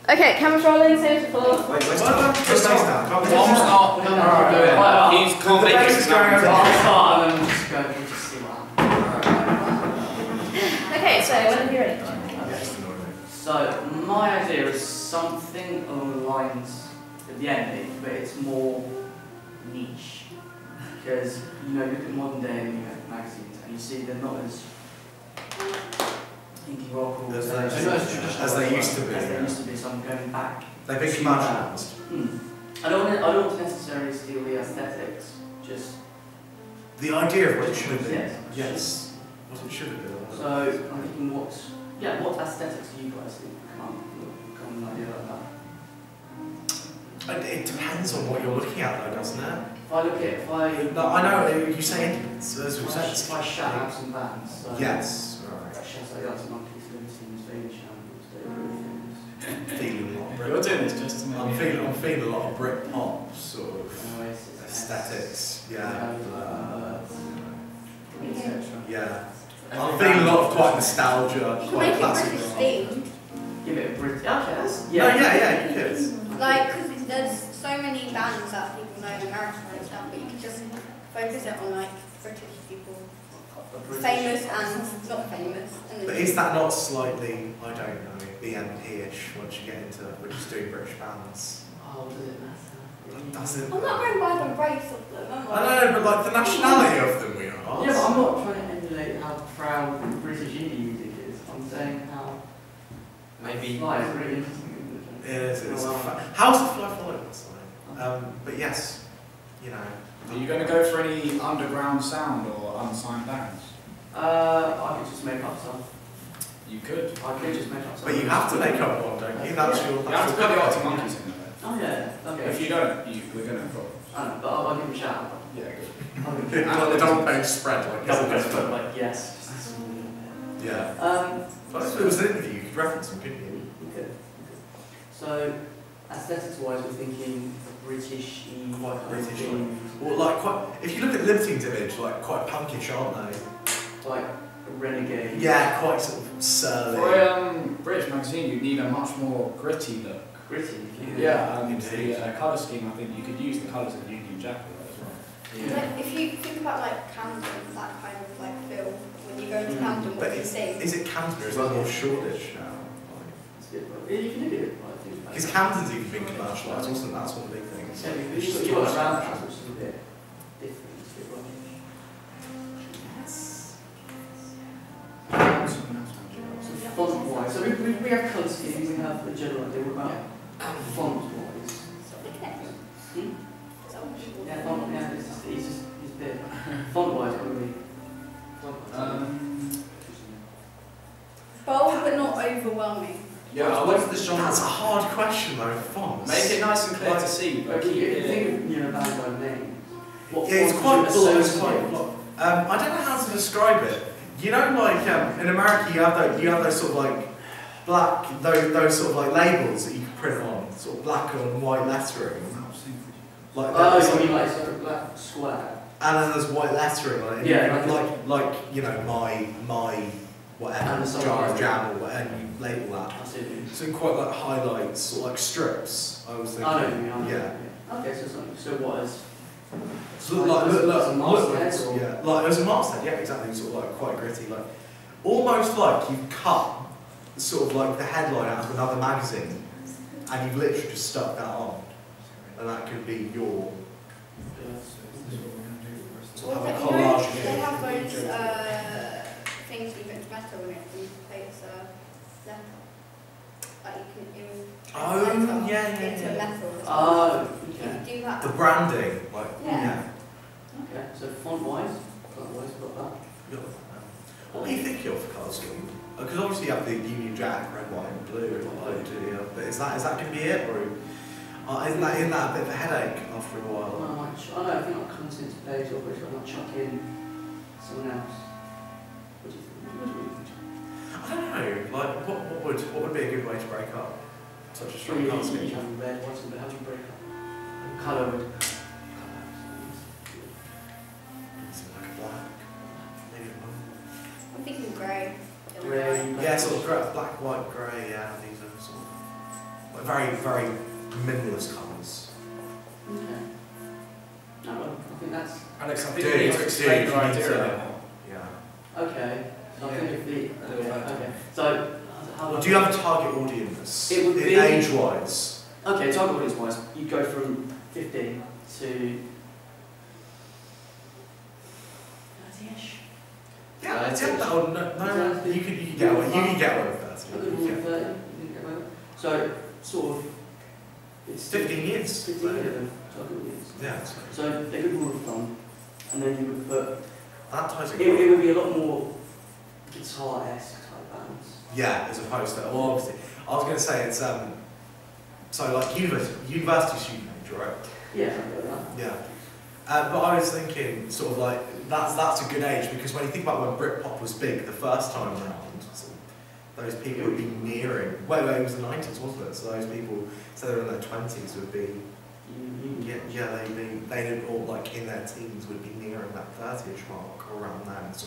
Okay, camera's rolling, same as before. Wait, where's Tom? Where's Tom? Tom's not. Alright. He's can't make bass it is going over. I'll start and then just go and just see what happens. Okay, so when are you ready? So my idea is something along the lines of the end, but it's more niche. Because you look at modern day magazines and you see they're not as indie rock or as they used to be. As they used to be, so I'm going back. They've been commercialised. I don't want to necessarily steal the aesthetics, just the idea of what it should have been. Yes. Yes. What it should have been. So I'm thinking, what aesthetics do you guys think come an idea like that? It depends on what you're looking at, though, doesn't it? No, I know you say Indians. If I shout out some bands. So Yes. Right. Shouts like Arctic Monkeys, Libertines, Baby Shambles, they're really famous. Feeling a lot of Brit. You're doing this just to make I'm feeling a lot of Brit pop sort of Oasis, aesthetics. Yeah. etc. Yeah. I'm feeling a lot of quite nostalgia, You can quite make it classic British rock. themed. Give it a Brit. Okay, that's No, yeah, you could. Like, because there's so many bands that people know in America and stuff, but you could just focus it on like British people. Famous and not famous. And But is that not slightly, I don't know, BNP-ish once you get into, we're just doing British bands? Oh, does it matter? Doesn't. I'm not going by the race of them, am I? I know, but like the nationality of them we are. Yeah, but I'm not trying to emulate how proud British indie music is. I'm saying how maybe. fly is really interesting. It is, it's how's the fly following this line? But yes, you know. Are you going to go for any underground sound or unsigned bands? I could just make up some. You could. I could just make up some. But you have to make up one, don't you? That's your. You have to put the Arctic Monkeys in there. Oh yeah, okay. If you don't, we're going to have problems. I know, but I'll give him a shout. Yeah, good. I'll give him a Like the double page spread, like double this. page spread, like yes. Yeah. But if it was an interview, you could reference them, couldn't you? Okay. So, aesthetics-wise, we're thinking British-y, Quite British, or like quite. If you look at Libertine's image, like quite punkish, aren't they? like a renegade. Yeah, quite sort of surly. For a British magazine, you need a much more gritty look. Gritty. Yeah, and Indeed. the colour scheme, I think you could use the colours of the Union Jack as well. Like, if you think about like Camden, that kind of like feel, when you go to Camden, what But do you see? is it Camden or is it more Shoreditch now? It's good. Yeah, you can do it. I think. Because Camden's even been commercialised, wasn't it? That's one of the big things. Yeah, you've got a round house, which is a bit different. It's a bit rubbish. So font-wise, so we have colour scheme, we have a general idea about font-wise. Hmm? Yeah, font, yeah, he's big. Font-wise, what do we? Bold but not overwhelming. Yeah, what's the genre? That's a hard question though, fonts. Make it nice and clear to see, but keep If you it. think of, band by name. Yeah, it's quite full. It's associate? quite. I don't know how to describe it. You know, like in America, you have those sort of like black, those sort of like labels that you can print on, sort of black and white lettering. Like Oh, that. you mean like sort of black square? And then there's white lettering on it. Yeah, like you know my whatever And the jar of summary. jam or whatever you label that. I see what you mean. So quite like highlights or like strips. I was thinking. I know what you mean. I know. Yeah. Okay, so what is? So look, Masthead or? yeah, like it was a masthead, yeah, exactly, sort of like quite gritty, like almost like you've cut sort of like the headline out of another magazine, and you've literally just stuck that on, and that could be your sort of have a collage. They have those things you put into metal in it, and you play it as a letter. Like you can Oh, yeah. into metal. Oh, You okay. can do that. The branding, like Yeah. Okay, so font-wise, we've got that. yeah. What do you think of for colour scheme? Because obviously you have the Union Jack, red, white, and blue, but is that going to be it, or isn't that a bit of a headache after a while? I think I'll come into page or which I'll chuck in someone else. What do you think? I don't know. Like, what would be a good way to break up such a strong colour scheme? Red, what's it? How do you break up? Colour would. Something like a black, maybe a I'm thinking grey. Grey. yeah, sort of black, white, grey. Yeah, these are sort of Like very, very minimalist colours. Okay. No, well, I think that's Alex, I think Dude, you need to explain dude, your you need idea to- a bit more. Yeah. okay. So I think if the A little okay. better. Okay. So how Do you have a target audience? It would be- age-wise. okay, target audience wise, you go from 15 to 30ish. Yeah, no, you can get away. You can get away with A that. good rule of 30. You can get away with. So sort of it's 15 years. 15 of them target audience. Yeah. That's So a good rule of thumb, and then you would put that ties it in. would be a lot more guitar-esque type bands. Yeah, as opposed to, well, obviously, I was going to say it's so like university student age, right? Yeah, something like that. Yeah. But I was thinking sort of like that's a good age because when you think about when Britpop was big the first time around, sort of, those people would be nearing. Well, it was the 90s, wasn't it? So those people, so they were in their 20s, would be. They'd all like in their teens would be nearing that 30ish mark around then. So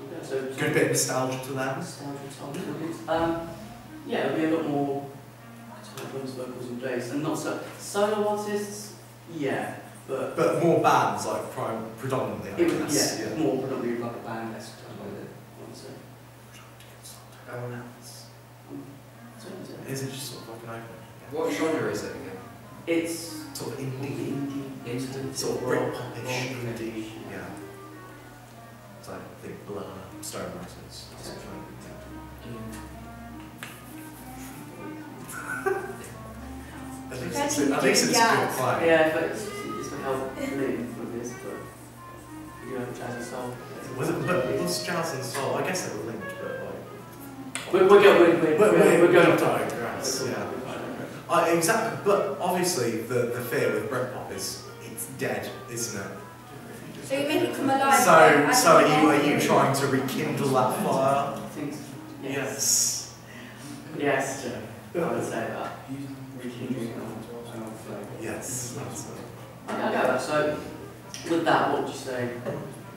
Okay, so good bit of nostalgia to them. nostalgia target audience. Yeah, it'll be a lot more guitar, drums, vocals, and bass, and not so solo artists. Yeah, but But more bands, like predominantly, I it would guess. yeah, more predominantly like a band esque type of it. I would say. So, Is it just sort of like an open? What genre is it again? it's Sort of indie, Instant sort of rock, Britpopish, rock, indie, yeah. So I think Blur, Stone Roses. At least it's a good play. Yeah, but it's going to help Liam with this, but you know, jazz and soul. Was it? But was jazz and soul? I guess they were linked, but like. We're going to to digress. Yeah. Exactly. But obviously, the fear with Britpop is it's dead, isn't it? So you make it come alive. So are you trying to rekindle that fire? I think Yes. yes, I would say that. Yes. That's it. Okay, I get that. So with that, what would you say?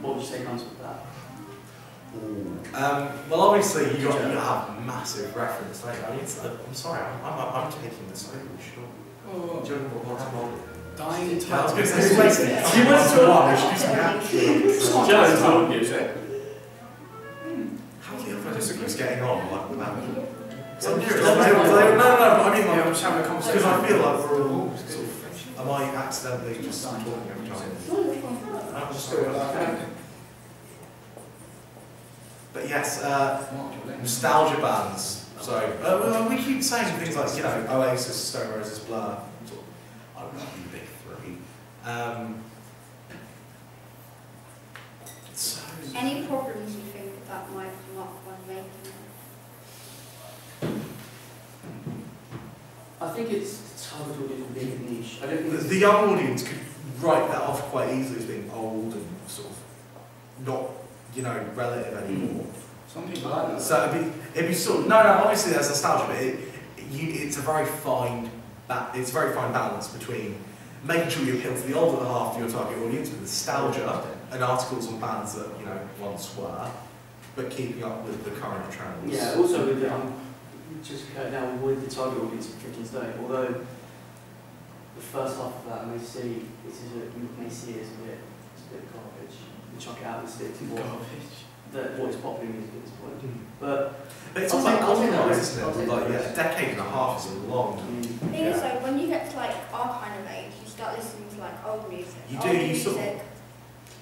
What would you say comes with that? Well, obviously you have massive reference. Like, I'm sorry, I'm taking this over. Sure. Dying I was Times. going to say, basically, you went to one, which is actually. Jazz and music. How do the other disciplines getting on? Like, without. So I'm Yeah, curious. that's No, fine. but I mean, Yeah, like, I'm just having a because conversation. I feel like we're all sort of. Am I accidentally just talking every time? I'm just But yes, nostalgia bands. So well, we keep saying things like, you know, Oasis, Stone Roses, Blur. Sort of, I don't know, the big three. So, Any problems you think that might come up when making it? I think it's target audience will be a niche. I don't think the young audience could write that off quite easily as being old and sort of not, you know, relative anymore. Some people like that. So it'd be sort of, no, obviously there's nostalgia, but it's a very fine balance between making sure you appeal to the older half of your target audience with nostalgia and articles on bands that, you know, once were, but keeping up with the current trends. yeah, also with the just now with the target audience of 15 today, although the first half of that may see you may see it as a bit garbage. You chuck it out and stick to what is popular music at this point. But But it's I'll also take common, that. isn't I'll it? take Like, that. yeah, a decade and a half is a long. The thing is, like, when you get to like our kind of age, you start listening to like old music. You Old do, you music, sort of-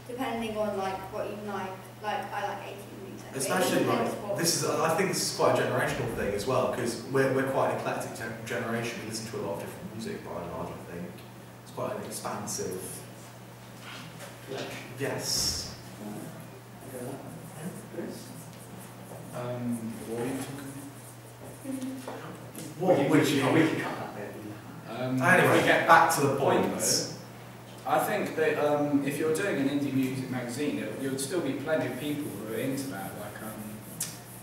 depending on like what you like. Like I like 18 music. but it Especially depends like what- this is, I think this is quite a generational thing as well because we're quite an eclectic generation. We listen to a lot of different music by and large. I think it's quite an expansive. Yes. What are you talking What would you? We can cut that bit. Anyway, we get back to the point point. though, I think that if you're doing an indie music magazine, there would still be plenty of people who are into that. Like,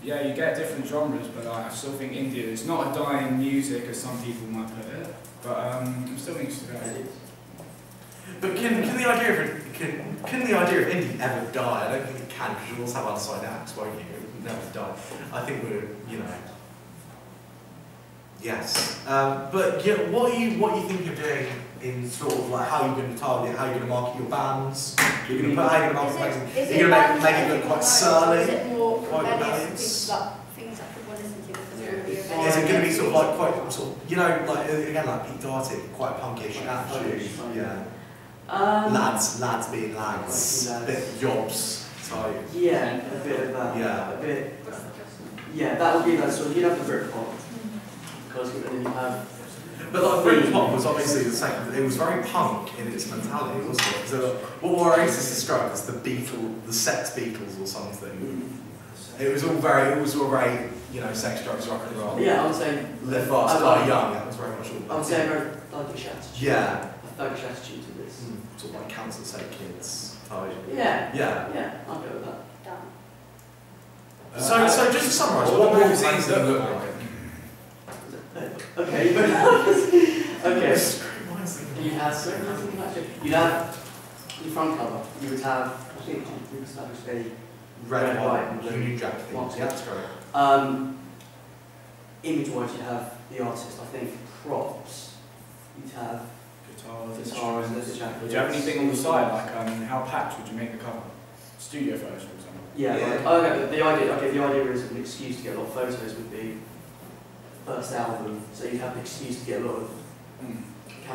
yeah, you get different genres, but I still think indie is not a dying music as some people might put it. But I'm still interested in it. But can the idea of can the idea of indie ever die? I don't think it can because you'll also have unsigned acts, won't you? It will never die. I think we're, you know. Yes. But yeah, what are you thinking of doing in sort of like how you're going to target, how you're going to market your bands? You're going to put how you're going to market magazine. Is You're it going to make it bands look quite that surly. Is it more quite rebellious rebellious? like things that people listen to because Yeah. they're really Is rebellious? it going to be sort of like quite sort of, you know, like again like Pete Doherty, quite a punkish attitude? Yeah. Lads being lads, Lads. bit jobs type. Yeah, a bit of that. Yeah. A bit. Yeah, that would be that sort of. You'd have the Britpop, because then you have. But like Britpop was obviously the same. It was very punk in its mentality, wasn't it? So what Oasis described as the sex Beatles or something. It was all very, you know, sex, drugs, rock and roll. Yeah, I would say. Live fast, die young. That was very much all. I would say a very thuggish attitude. Yeah. A thuggish attitude to this. Sort of like cancer set kids type. Yeah. Yeah. Yeah, I'll go with that. Done. So just to summarise, What what magazines magazines look look like? Okay, but okay. You'd have your front cover. You would have. I think you would establish a Red, Red, white, white, and Union Jack things. Marks. Yeah, that's correct. image-wise. You have the artist. I think props. You'd have guitars, leather jackets. Would you have anything on the side, like how packed would you make the cover? Studio photos, for example. Yeah. Yeah. Like, okay. The idea is an excuse to get a lot of photos would be first album, so you'd have the excuse to get a lot of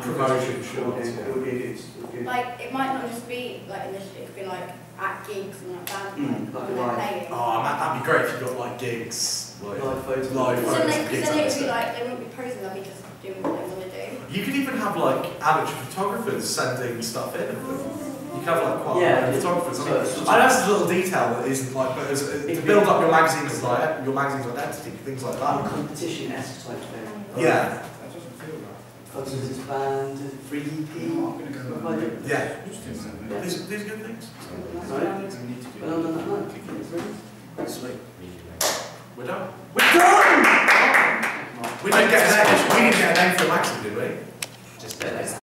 Promotion shots, It would be a good. Like, it might not just be like initially, it could be like at gigs and like band like when a live. they're playing. Oh, that'd be great if you got like gigs. Like, Live photos. Live Because then, photos, gigs then it would be and like, they wouldn't be posing, they'll be just doing what they want to do. you could even have like amateur photographers sending stuff in of them. You could have like quite Yeah, a lot of photographers. I mean, so- I know that's a little detail that isn't like, but to build up your magazine's like your magazine's identity, things like that. Competition-esque type thing. Yeah, That doesn't feel right. Photos of this band, free EP. I'm going to go. yeah. Just do that. These are good things. Right? We need to do But other than that, it's really- Sweet. We're done. We're done. We didn't get a name for a magazine, did we? Just